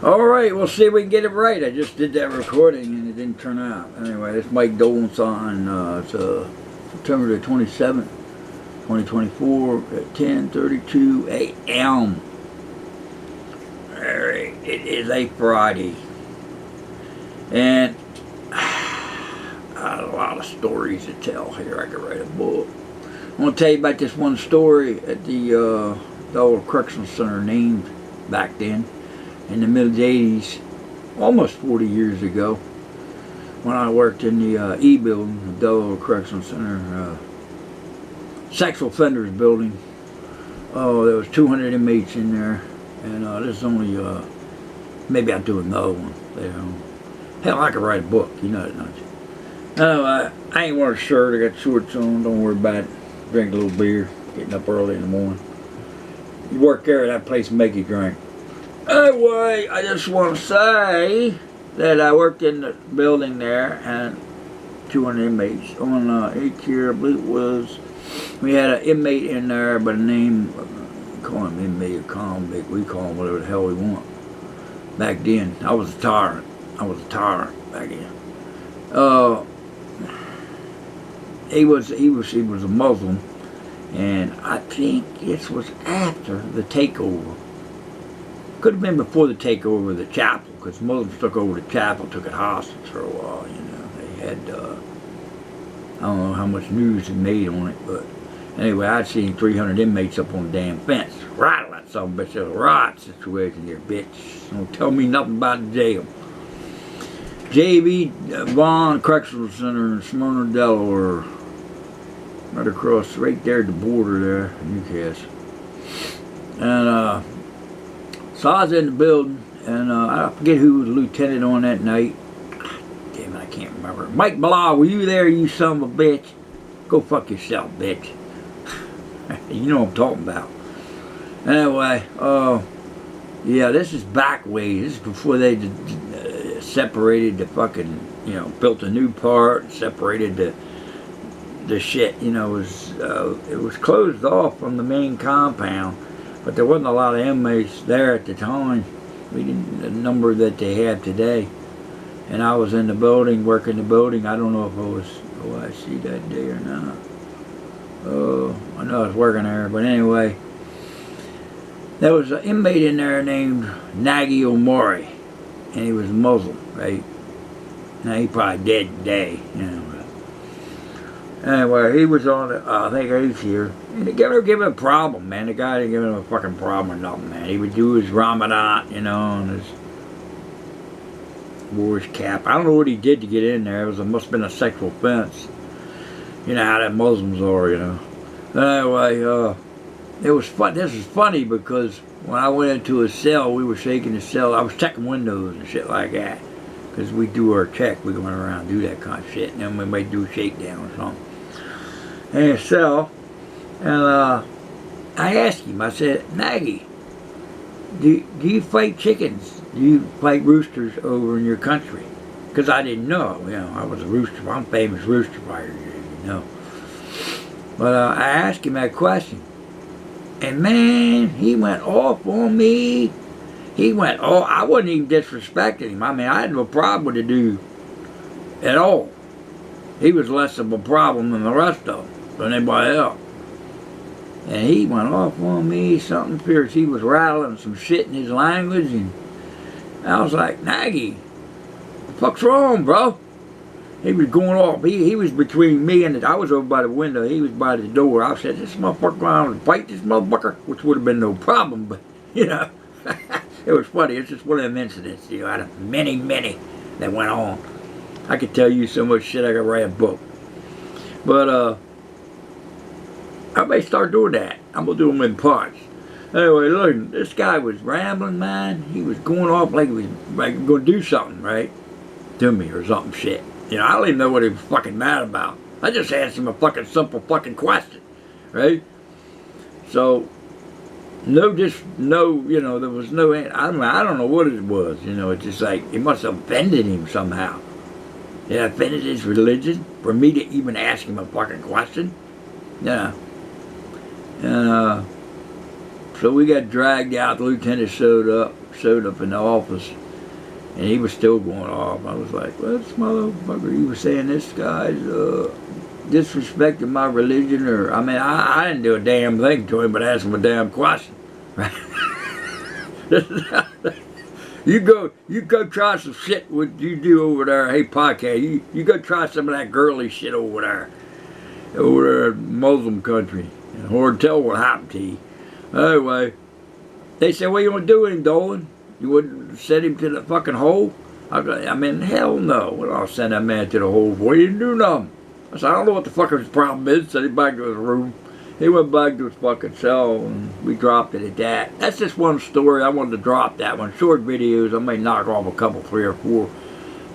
Alright, we'll see if we can get it right. I just did that recording and it didn't turn out. Anyway, it's Mike Dolan's on September the 27th, 2024 at 10:32 a.m. Alright, it is a Friday. And I have a lot of stories to tell here. I could write a book. I want to tell you about this one story at the old correctional center named back then in the mid-80s, almost 40 years ago, when I worked in the E building, the Delaware Correctional Center, sexual offenders building. Oh, there was 200 inmates in there, and this is only, maybe I'll do another one later on. Hell, I could write a book, you know that, don't you? No, I ain't wearing a shirt, I got shorts on, don't worry about it. Drink a little beer, getting up early in the morning. You work there, that place make you drink. Anyway, I just want to say that I worked in the building there and 200 inmates on each year. I believe it was, we had an inmate in there by the name, call him inmate or convict, we call him whatever the hell we want. Back then, I was a tyrant. I was a tyrant back then. He was a Muslim, and I think this was after the takeover. Could have been before the takeover of the chapel, because Muslims took over the chapel, took it hostage for a while, you know. They had, I don't know how much news they made on it, but anyway, I'd seen 300 inmates up on the damn fence. Rattle that son of a bitch. It was a riot situation here, bitch. Don't tell me nothing about the jail. J.B. Vaughn Correctional Center in Smyrna, Delaware. Right across, right there at the border there, Newcastle. And, so I was in the building, and I forget who was the lieutenant on that night. Damn it, I can't remember. Mike Blah, were you there, you son of a bitch? Go fuck yourself, bitch. You know what I'm talking about. Anyway, yeah, this is back way. This is before they separated the fucking, you know, built a new part, separated the shit, you know, it was closed off from the main compound. But there wasn't a lot of inmates there at the time. We didn't the number that they have today. And I was in the building, working the building. I don't know if I was OIC that day or not. I know I was working there. But anyway, there was an inmate in there named Nagy Omori. And he was Muslim, right? Now he probably dead today, you know. Anyway, he was on, I think, 8th year. And they never give him a problem, man. The guy didn't give him a fucking problem or nothing, man. He would do his Ramadan, you know, and his wore his cap. I don't know what he did to get in there. It must have been a sexual offense. You know how that Muslims are, you know. Anyway, it was fun. This is funny because when I went into a cell, we were shaking the cell. I was checking windows and shit like that. Because we do our check. We go around and do that kind of shit. And then we might do a shakedown or something. And so, and I asked him, I said, Nagy, do you fight chickens? Do you fight roosters over in your country? Because I didn't know, you know, I was a rooster, I'm a famous rooster fighter, you know. But I asked him that question. And man, he went off on me. He went, oh, I wasn't even disrespecting him. I mean, I had no problem with the dude at all. He was less of a problem than the rest of them. Than anybody else. And he went off on me, something fierce. He was rattling some shit in his language, and I was like, Nagy, what the fuck's wrong, bro? He was going off. He was between me and I was over by the window. He was by the door. I said, this motherfucker going out and fight this motherfucker, which would have been no problem, but, you know, it was funny. It's just one of them incidents, you know, out of many, many that went on. I could tell you so much shit, I could write a book. But, I may start doing that. I'm going to do them in parts. Anyway, look, this guy was rambling, man. He was going off like he was like going to do something, right? To me or something shit. You know, I don't even know what he was fucking mad about. I just asked him a fucking simple fucking question, right? So, you know, there was no, I don't know what it was. You know, it's just like, it must have offended him somehow. It offended his religion for me to even ask him a fucking question. Yeah. And so we got dragged out. The lieutenant showed up. showed up in the office, and he was still going off. I was like, well, this motherfucker, he was saying this guy's disrespecting my religion, or, I mean, I didn't do a damn thing to him but ask him a damn question. Right? You go try some shit what you do over there. Hey, podcast, you go try some of that girly shit over there in Muslim country, or tell what happened to you. Anyway, they said, what you want to do with him, Dolan? You wouldn't send him to the fucking hole? I mean, hell no. Well, I'll send that man to the hole. Boy, he didn't do nothing. I said, I don't know what the fuck his problem is. Send him back to his room. He went back to his fucking cell, and we dropped it at that. That's just one story. I wanted to drop that one. Short videos. I may knock off a couple, 3 or 4,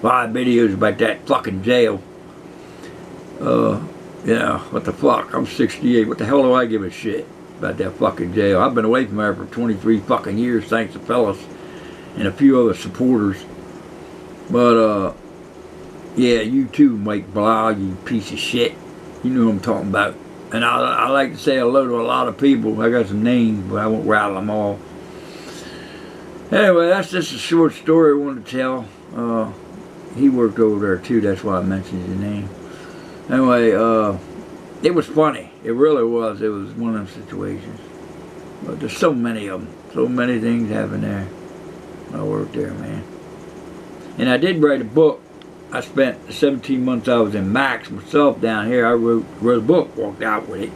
5 videos about that fucking jail. Yeah, what the fuck? I'm 68. What the hell do I give a shit about that fucking jail? I've been away from there for 23 fucking years, thanks to fellas and a few other supporters. But, yeah, you too, Mike Blau, you piece of shit. You know what I'm talking about. And I like to say hello to a lot of people. I got some names, but I won't rattle them all. Anyway, that's just a short story I wanted to tell. He worked over there too, that's why I mentioned his name. Anyway, it was funny. It really was. It was one of them situations. But there's so many of them. So many things happen there. I worked there, man. And I did write a book. I spent the 17 months I was in Max myself down here. I wrote a book, walked out with it.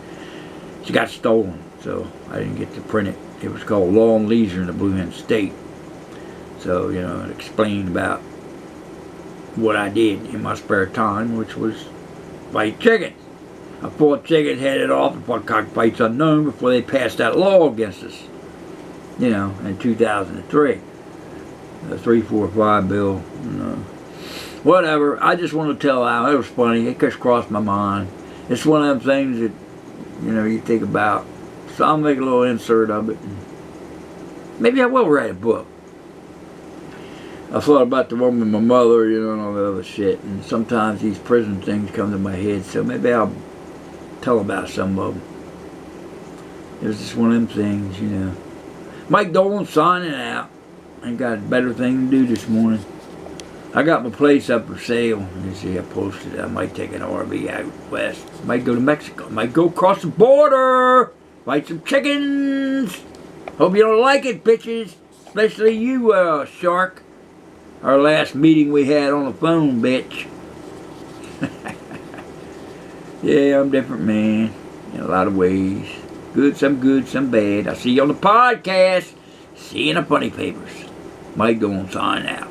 It got stolen, so I didn't get to print it. It was called Law and Leisure in the Blue Hen State. So, you know, it explained about what I did in my spare time, which was fight chickens. I fought chickens, headed off and fought cockfights unknown before they passed that law against us. You know, in 2003. The 345 bill. You know. Whatever. I just want to tell Al. It was funny. It just crossed my mind. It's one of them things that, you know, you think about. So I'll make a little insert of it. Maybe I will write a book. I thought about the one with my mother, you know, and all the other shit. And sometimes these prison things come to my head. So maybe I'll tell about some of them. It was just one of them things, you know. Mike Dolan signing out. Ain't got a better thing to do this morning. I got my place up for sale. You see, I posted it. I might take an RV out west. Might go to Mexico. Might go across the border. Fight some chickens. Hope you don't like it, bitches. Especially you, Shark. Our last meeting we had on the phone, bitch. Yeah, I'm different, man. In a lot of ways. Good, some bad. I'll see you on the podcast. See you in the funny papers. Mike Dolan signing out.